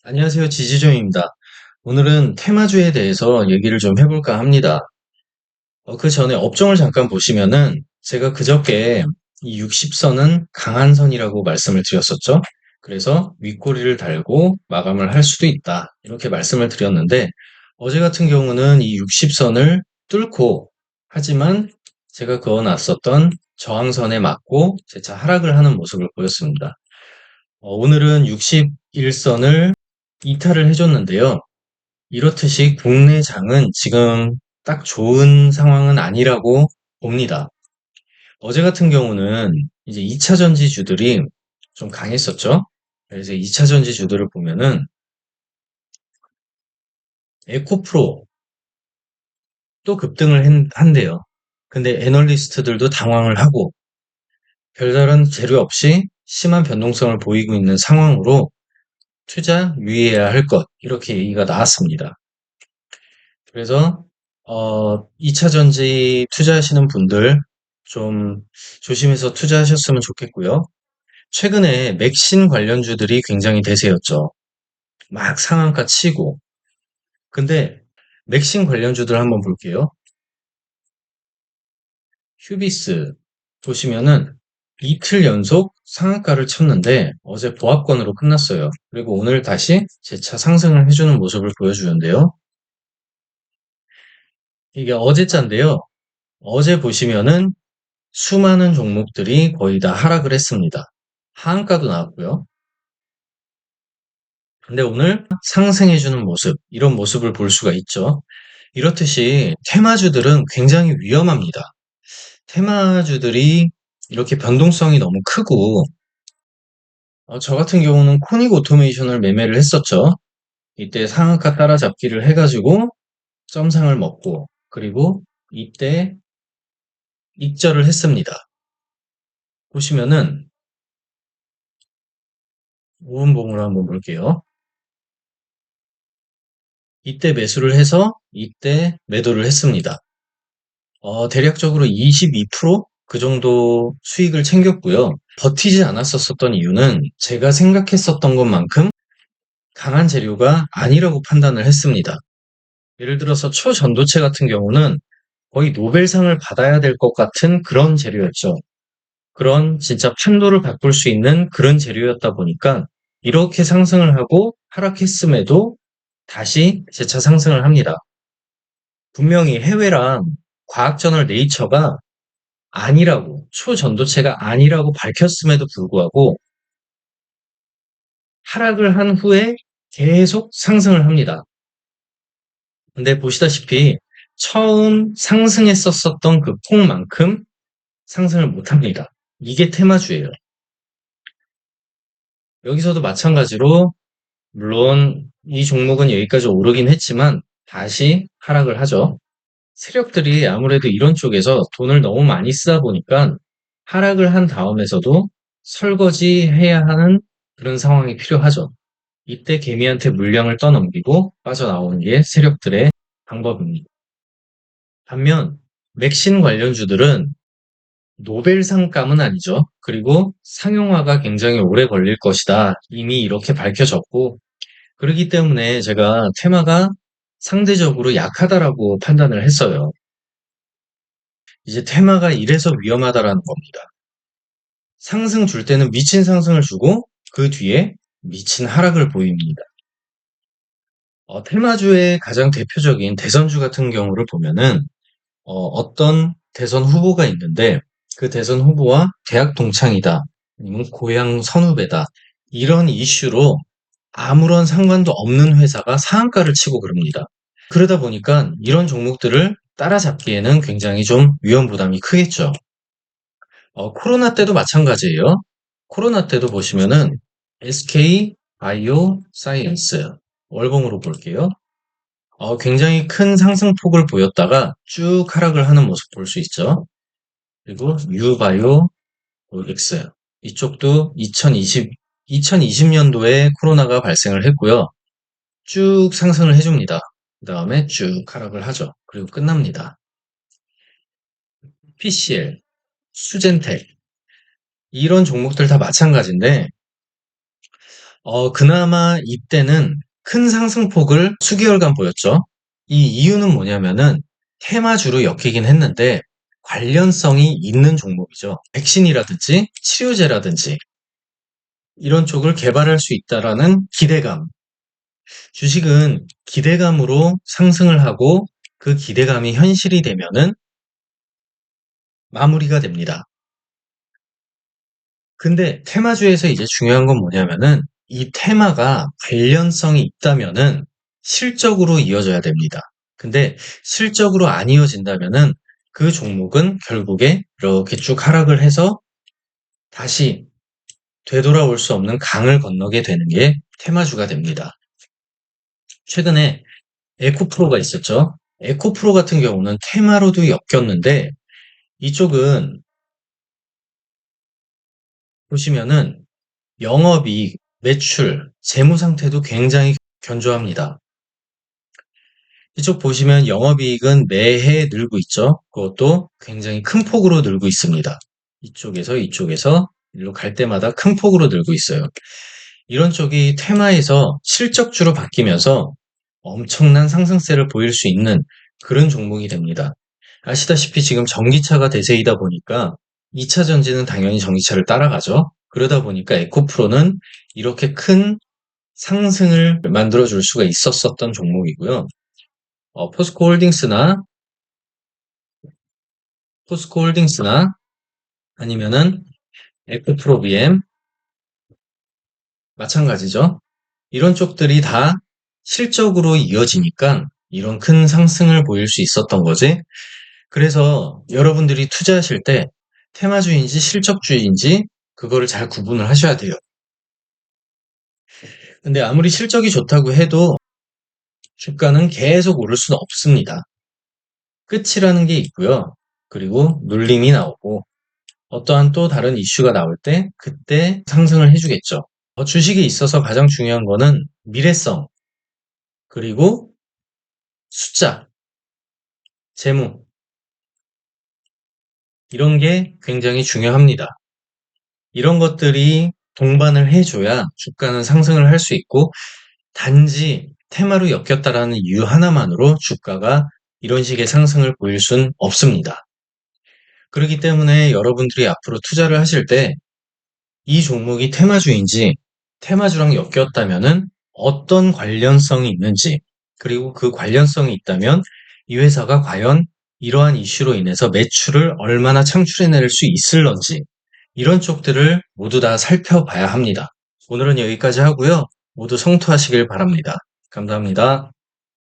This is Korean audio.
안녕하세요. 지지종입니다. 오늘은 테마주에 대해서 얘기를 좀 해볼까 합니다. 그 전에 업종을 잠깐 보시면은 제가 그저께 이 60선은 강한 선이라고 말씀을 드렸었죠. 그래서 윗꼬리를 달고 마감을 할 수도 있다. 이렇게 말씀을 드렸는데 어제 같은 경우는 이 60선을 뚫고 하지만 제가 그어놨었던 저항선에 맞고 재차 하락을 하는 모습을 보였습니다. 오늘은 61선을 이탈을 해줬는데요. 이렇듯이 국내 장은 지금 딱 좋은 상황은 아니라고 봅니다. 어제 같은 경우는 이제 2차 전지주들이 좀 강했었죠. 그래서 2차 전지주들을 보면은 에코프로 또 급등을 한대요. 근데 애널리스트들도 당황을 하고 별다른 재료 없이 심한 변동성을 보이고 있는 상황으로 투자 유의해야 할 것, 이렇게 얘기가 나왔습니다. 그래서 2차 전지 투자하시는 분들 좀 조심해서 투자하셨으면 좋겠고요. 최근에 맥신 관련주들이 굉장히 대세였죠. 막 상한가 치고. 근데 맥신 관련주들 한번 볼게요. 휴비스 보시면은 이틀 연속 상한가를 쳤는데 어제 보합권으로 끝났어요. 그리고 오늘 다시 재차 상승을 해주는 모습을 보여주는데요. 이게 어제자인데요. 어제 보시면은 수많은 종목들이 거의 다 하락을 했습니다. 하한가도 나왔고요. 근데 오늘 상승해주는 모습, 이런 모습을 볼 수가 있죠. 이렇듯이 테마주들은 굉장히 위험합니다. 테마주들이 이렇게 변동성이 너무 크고, 저 같은 경우는 코닉 오토메이션을 매매를 했었죠. 이때 상한가 따라잡기를 해가지고 점상을 먹고, 그리고 이때 익절을 했습니다. 보시면은 오음봉으로 한번 볼게요. 이때 매수를 해서 이때 매도를 했습니다. 대략적으로 22%그 정도 수익을 챙겼고요. 버티지 않았었던 이유는 제가 생각했었던 것만큼 강한 재료가 아니라고 판단을 했습니다. 예를 들어서 초전도체 같은 경우는 거의 노벨상을 받아야 될 것 같은 그런 재료였죠. 그런 진짜 판도를 바꿀 수 있는 그런 재료였다 보니까 이렇게 상승을 하고 하락했음에도 다시 재차 상승을 합니다. 분명히 해외랑 과학저널 네이처가 아니라고, 초전도체가 아니라고 밝혔음에도 불구하고 하락을 한 후에 계속 상승을 합니다. 근데 보시다시피 처음 상승했었던 그 폭만큼 상승을 못 합니다. 이게 테마주예요. 여기서도 마찬가지로 물론 이 종목은 여기까지 오르긴 했지만 다시 하락을 하죠. 세력들이 아무래도 이런 쪽에서 돈을 너무 많이 쓰다 보니까 하락을 한 다음에서도 설거지해야 하는 그런 상황이 필요하죠. 이때 개미한테 물량을 떠넘기고 빠져나오는 게 세력들의 방법입니다. 반면 맥신 관련주들은 노벨상감은 아니죠. 그리고 상용화가 굉장히 오래 걸릴 것이다. 이미 이렇게 밝혀졌고, 그렇기 때문에 제가 테마가 상대적으로 약하다라고 판단을 했어요. 이제 테마가 이래서 위험하다라는 겁니다. 상승 줄 때는 미친 상승을 주고 그 뒤에 미친 하락을 보입니다. 테마주의 가장 대표적인 대선주 같은 경우를 보면은 어떤 대선 후보가 있는데 그 대선 후보와 대학 동창이다, 아니면 고향 선후배다, 이런 이슈로 아무런 상관도 없는 회사가 상한가를 치고 그럽니다. 그러다 보니까 이런 종목들을 따라잡기에는 굉장히 좀 위험 부담이 크겠죠. 코로나 때도 마찬가지예요. 코로나 때도 보시면은 SK 바이오 사이언스 월봉으로 볼게요. 굉장히 큰 상승폭을 보였다가 쭉 하락을 하는 모습 볼 수 있죠. 그리고 유바이오 X 이쪽도 2020년도에 코로나가 발생을 했고요. 쭉 상승을 해줍니다. 그 다음에 쭉 하락을 하죠. 그리고 끝납니다. PCL, 수젠텍 이런 종목들 다 마찬가지인데 그나마 이때는 큰 상승폭을 수개월간 보였죠. 이 이유는 뭐냐면은 테마주로 엮이긴 했는데 관련성이 있는 종목이죠. 백신이라든지 치료제라든지 이런 쪽을 개발할 수 있다라는 기대감. 주식은 기대감으로 상승을 하고 그 기대감이 현실이 되면은 마무리가 됩니다. 근데 테마주에서 이제 중요한 건 뭐냐면은 이 테마가 관련성이 있다면은 실적으로 이어져야 됩니다. 근데 실적으로 안 이어진다면은 그 종목은 결국에 이렇게 쭉 하락을 해서 다시 되돌아올 수 없는 강을 건너게 되는 게 테마주가 됩니다. 최근에 에코프로가 있었죠. 에코프로 같은 경우는 테마로도 엮였는데 이쪽은 보시면은 영업이익, 매출, 재무 상태도 굉장히 견조합니다. 이쪽 보시면 영업이익은 매해 늘고 있죠. 그것도 굉장히 큰 폭으로 늘고 있습니다. 이쪽에서 이쪽에서 일로 갈 때마다 큰 폭으로 늘고 있어요. 이런 쪽이 테마에서 실적주로 바뀌면서 엄청난 상승세를 보일 수 있는 그런 종목이 됩니다. 아시다시피 지금 전기차가 대세이다 보니까 2차 전지는 당연히 전기차를 따라가죠. 그러다 보니까 에코프로는 이렇게 큰 상승을 만들어 줄 수가 있었던 종목이고요. 포스코홀딩스나 포스코홀딩스나 아니면은 에코프로비엠 마찬가지죠. 이런 쪽들이 다 실적으로 이어지니까 이런 큰 상승을 보일 수 있었던 거지. 그래서 여러분들이 투자하실 때 테마주인지 실적주인지 그거를 잘 구분을 하셔야 돼요. 근데 아무리 실적이 좋다고 해도 주가는 계속 오를 수는 없습니다. 끝이라는 게 있고요. 그리고 눌림이 나오고 어떠한 또 다른 이슈가 나올 때 그때 상승을 해주겠죠. 주식에 있어서 가장 중요한 거는 미래성, 그리고 숫자, 재무, 이런 게 굉장히 중요합니다. 이런 것들이 동반을 해줘야 주가는 상승을 할 수 있고, 단지 테마로 엮였다라는 이유 하나만으로 주가가 이런 식의 상승을 보일 순 없습니다. 그렇기 때문에 여러분들이 앞으로 투자를 하실 때 이 종목이 테마주인지 테마주랑 엮였다면은 어떤 관련성이 있는지, 그리고 그 관련성이 있다면 이 회사가 과연 이러한 이슈로 인해서 매출을 얼마나 창출해낼 수 있을런지, 이런 쪽들을 모두 다 살펴봐야 합니다. 오늘은 여기까지 하고요. 모두 성투하시길 바랍니다. 감사합니다.